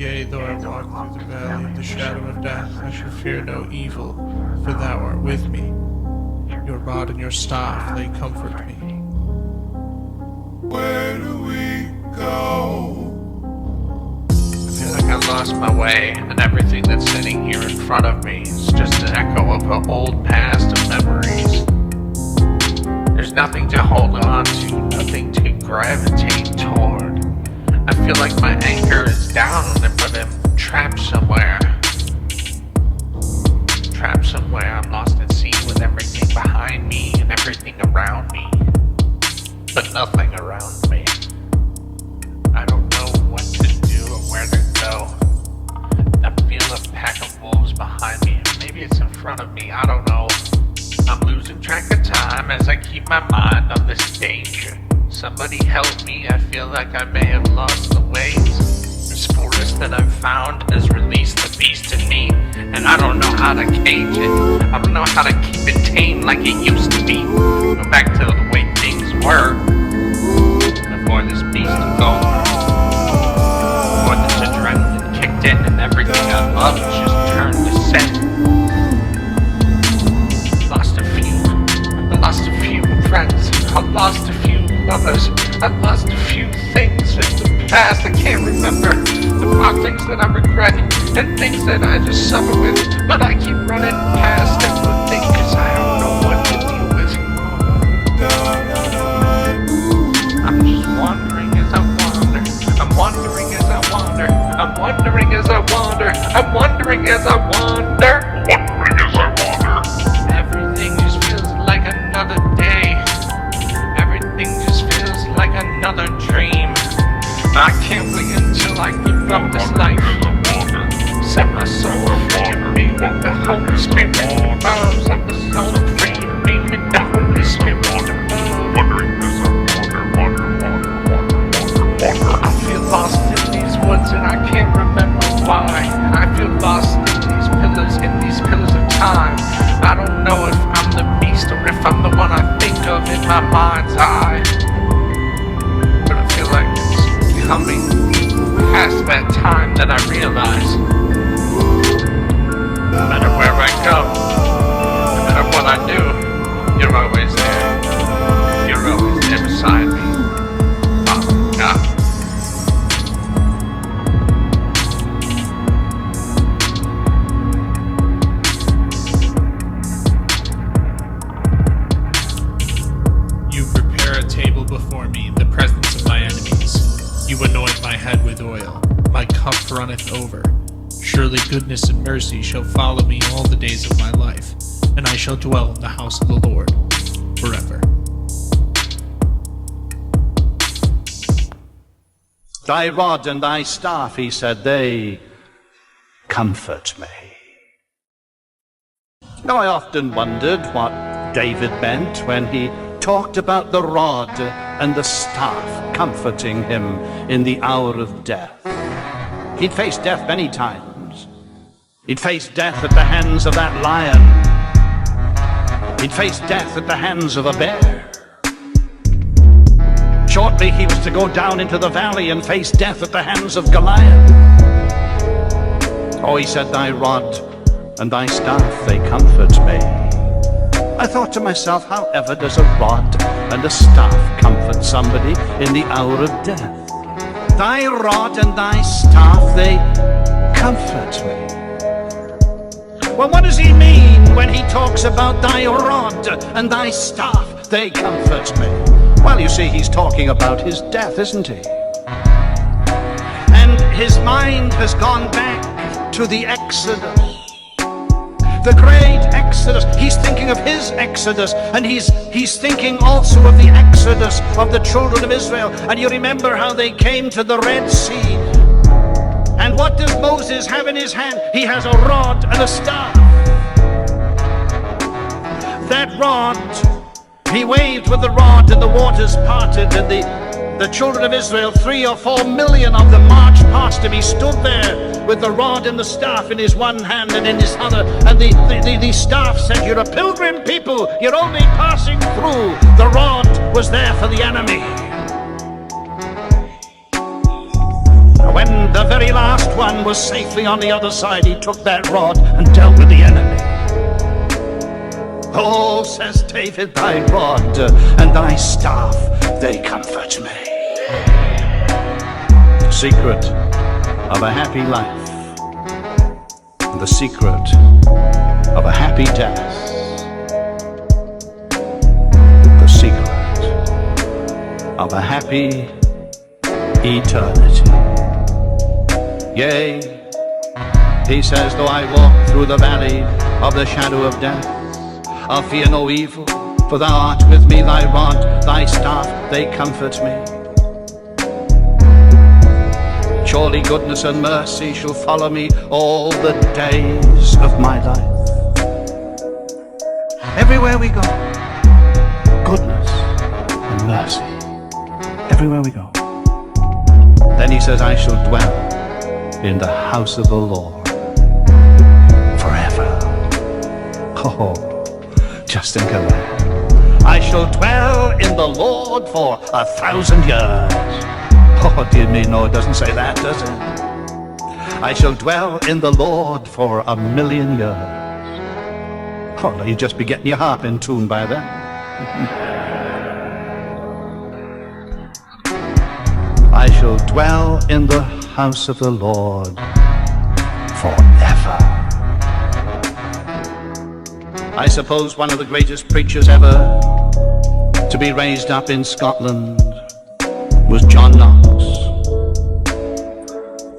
Yea, though I walk through the valley of the shadow of death, I shall fear no evil, for thou art with me. Your rod and your staff, they comfort me. Where do we go? I feel like I lost my way, and everything that's sitting here in front of me is just an echo of an old past of memories. There's nothing to hold on to, nothing to gravitate toward. I feel like my anchor is down, but I'm trapped somewhere. Trapped somewhere, I'm lost at sea with everything behind me and everything around me, but nothing around me. I don't know what to do or where to go. I feel a pack of wolves behind me. Maybe it's in front of me, I don't know. I'm losing track of time as I keep my mind on this danger. Somebody help me, I feel like I may have lost the ways. This forest that I've found has released the beast in me, and I don't know how to cage it. I don't know how to keep it tame like it used to be. Go back to the way things were before this beast took over. Before this adrenaline kicked in and everything I loved just turned to scent. Lost a few friends, I've lost a few lovers, I've lost a few things in the past. I can't remember. There are things that I regret and things that I just suffer with, but I keep running past everything because I don't know what to deal with. I'm just wandering as I wander. I'm wandering as I wander. I'm wandering as I wander. I'm wandering as I wander. Wandering as I wander. Everything just feels like another day. Everything just feels like another dream. I can't wait until I give up this life. Set my soul free and be with the Holy Spirit. Set the soul free and be with the Holy Spirit. I feel lost in these woods and I can't remember why. I feel lost in these pillars of time. I don't know if I'm the beast or if I'm the one I think of in my mind's eye. But I feel like it's coming past that time that I realize no matter where I go, no matter what I do, you're always there. You're always there beside me. Father God. Before me in the presence of my enemies. You anoint my head with oil, my cup runneth over. Surely goodness and mercy shall follow me all the days of my life, and I shall dwell in the house of the Lord forever. Thy rod and thy staff, he said, they comfort me. Now I often wondered what David meant when he talked about the rod and the staff comforting him in the hour of death. He'd faced death many times. He'd faced death at the hands of that lion. He'd faced death at the hands of a bear. Shortly he was to go down into the valley and face death at the hands of Goliath. Oh, he said, thy rod and thy staff, they comfort me. I thought to myself, however does a rod and a staff comfort somebody in the hour of death? Thy rod and thy staff, they comfort me. Well, what does he mean when he talks about thy rod and thy staff, they comfort me? Well, you see, he's talking about his death, isn't he? And his mind has gone back to the Exodus. The great Exodus. He's thinking of his Exodus, and he's thinking also of the Exodus of the children of Israel. And you remember how they came to the Red Sea. And what does Moses have in his hand? He has a rod and a staff. That rod, he waved with the rod, and the waters parted, and the children of Israel, 3 or 4 million of them, marched past him. He stood there with the rod and the staff in his one hand and in his other, and the staff said, you're a pilgrim people, you're only passing through. The rod was there for the enemy. when the very last one was safely on the other side, he took that rod and dealt with the enemy. Oh, says David, thy rod and thy staff, they comfort me. The secret of a happy life, the secret of a happy death, the secret of a happy eternity. Yea, he says, though I walk through the valley of the shadow of death, I'll fear no evil, for thou art with me, thy rod, thy staff, they comfort me. Surely goodness and mercy shall follow me all the days of my life. Everywhere we go, goodness and mercy. Everywhere we go. Then he says, I shall dwell in the house of the Lord forever. Oh, just think of that. I shall dwell in the Lord for 1,000 years. Oh, dear me, no, it doesn't say that, does it? I shall dwell in the Lord for 1,000,000 years. Oh, you'd just be getting your harp in tune by then. I shall dwell in the house of the Lord forever. I suppose one of the greatest preachers ever to be raised up in Scotland was John Knox.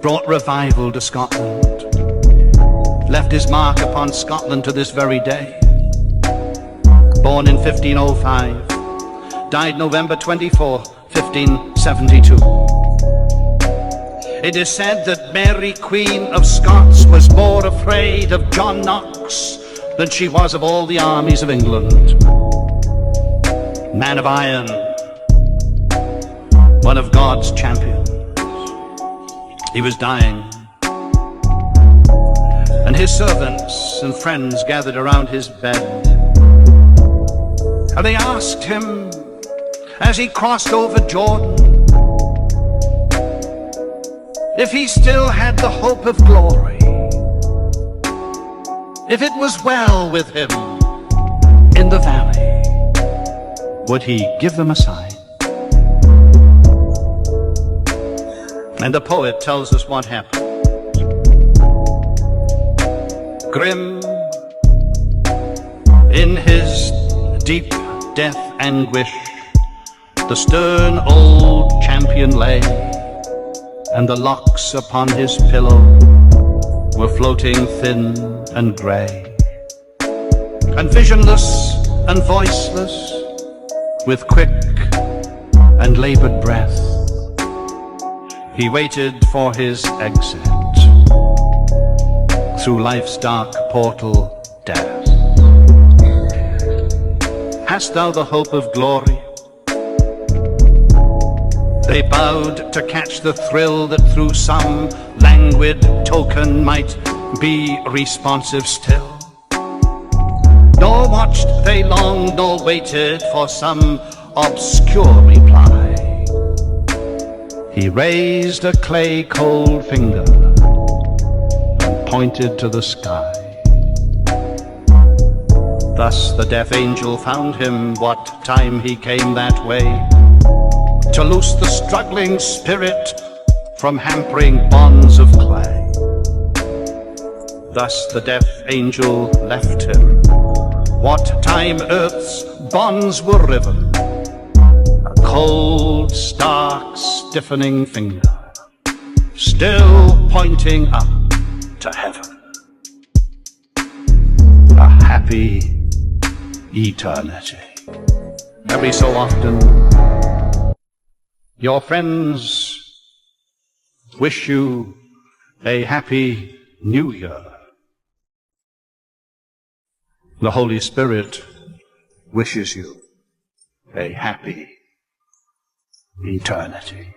Brought revival to Scotland, left his mark upon Scotland to this very day. Born in 1505, died November 24, 1572. It is said that Mary, Queen of Scots, was more afraid of John Knox than she was of all the armies of England. Man of iron, one of God's champions. He was dying, and his servants and friends gathered around his bed, and they asked him as he crossed over Jordan if he still had the hope of glory, if it was well with him in the valley. Would he give them a sign? And the poet tells us what happened. Grim in his deep death anguish, the stern old champion lay, and the locks upon his pillow were floating thin and grey. And visionless and voiceless, with quick and labored breath, he waited for his exit through life's dark portal, death. Hast thou the hope of glory? They bowed to catch the thrill that through some languid token might be responsive still. Nor watched they long, nor waited for some obscure reply. He raised a clay-cold finger and pointed to the sky. Thus the death angel found him what time he came that way, to loose the struggling spirit from hampering bonds of clay. Thus the death angel left him what time earth's bonds were riven, a cold, stark, stiffening finger, still pointing up to heaven. A happy eternity. Every so often, your friends wish you a happy new year. The Holy Spirit wishes you a happy eternity.